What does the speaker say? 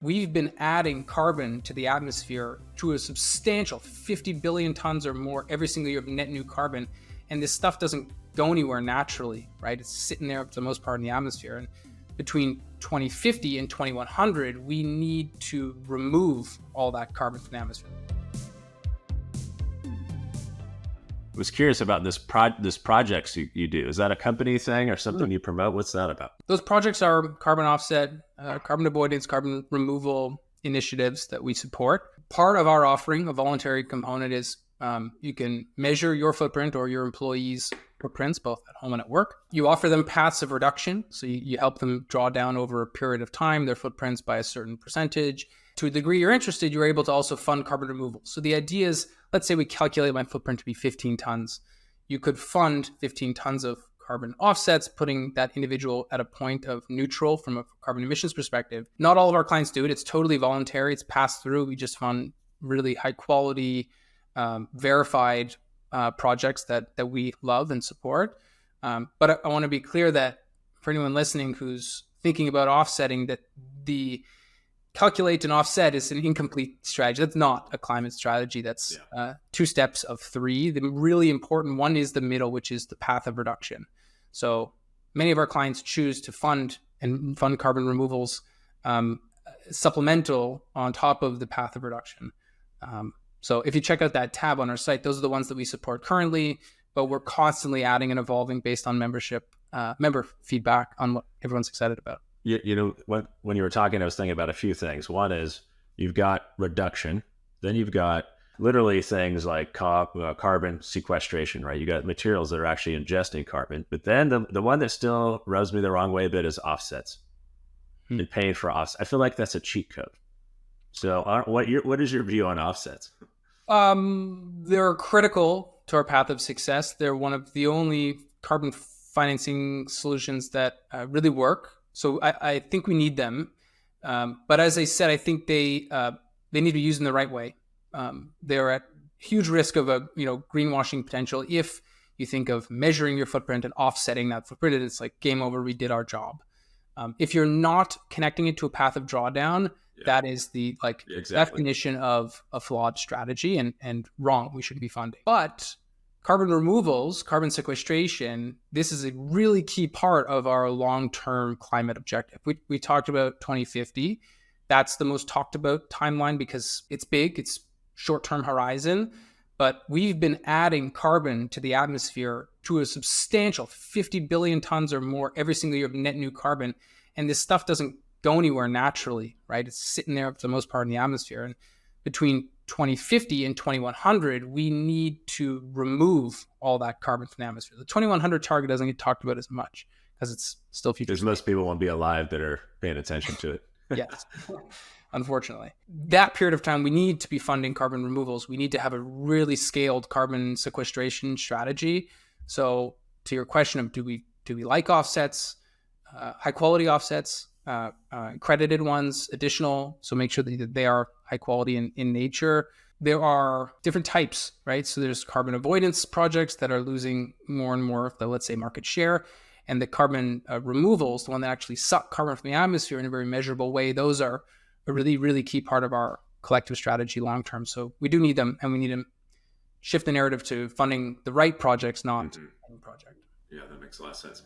we've been adding carbon to the atmosphere to a substantial 50 billion tons or more every single year of net new carbon. And this stuff doesn't go anywhere naturally, right? It's sitting there for the most part in the atmosphere. And between 2050 and 2100, we need to remove all that carbon from the atmosphere. I was curious about this projects you do. Is that a company thing or something you promote? What's that about? Those projects are carbon offset, carbon avoidance, carbon removal initiatives that we support. Part of our offering, a voluntary component, is you can measure your footprint or your employees' footprints, both at home and at work. You offer them paths of reduction. So you help them draw down over a period of time their footprints by a certain percentage. To a degree you're interested, you're able to also fund carbon removal. So the idea is, let's say we calculate my footprint to be 15 tons. You could fund 15 tons of carbon offsets, putting that individual at a point of neutral from a carbon emissions perspective. Not all of our clients do it. It's totally voluntary. It's passed through. We just fund really high quality, verified projects that we love and support. But I want to be clear that for anyone listening who's thinking about offsetting, that the calculate and offset is an incomplete strategy. That's not a climate strategy. That's two steps of three. The really important one is the middle, which is the path of reduction. So many of our clients choose to fund carbon removals supplemental on top of the path of reduction. So if you check out that tab on our site, those are the ones that we support currently, but we're constantly adding and evolving based on member feedback on what everyone's excited about. You know, when you were talking, I was thinking about a few things. One is you've got reduction, then you've got literally things like carbon sequestration, right? You got materials that are actually ingesting carbon, but then the one that still rubs me the wrong way a bit is offsets and paying for offsets. I feel like that's a cheat code. So what is your view on offsets? They're critical to our path of success. They're one of the only carbon financing solutions that really work. So I think we need them. But as I said, I think they need to be used in the right way. They're at huge risk of a greenwashing potential if you think of measuring your footprint and offsetting that footprint. It's like game over, we did our job. If you're not connecting it to a path of drawdown, that is the definition of a flawed strategy and wrong. We shouldn't be funding. But carbon removals, carbon sequestration, this is a really key part of our long-term climate objective. We talked about 2050. That's the most talked about timeline because it's big, it's short-term horizon, but we've been adding carbon to the atmosphere to a substantial 50 billion tons or more every single year of net new carbon. And this stuff doesn't go anywhere naturally, right? It's sitting there for the most part in the atmosphere. And between 2050 and 2100, we need to remove all that carbon from the atmosphere. The 2100 target doesn't get talked about as much because it's still future. Because most people won't be alive that are paying attention to it. Yes, unfortunately. That period of time, we need to be funding carbon removals. We need to have a really scaled carbon sequestration strategy. So to your question of do we like offsets, high quality offsets, accredited ones, additional, so make sure that they are high quality in nature. There are different types, right? So there's carbon avoidance projects that are losing more and more of the, let's say, market share. And the carbon removals, the one that actually suck carbon from the atmosphere in a very measurable way, those are a really, really key part of our collective strategy long term. So we do need them, and we need to shift the narrative to funding the right projects, not any project. Yeah, that makes a lot of sense.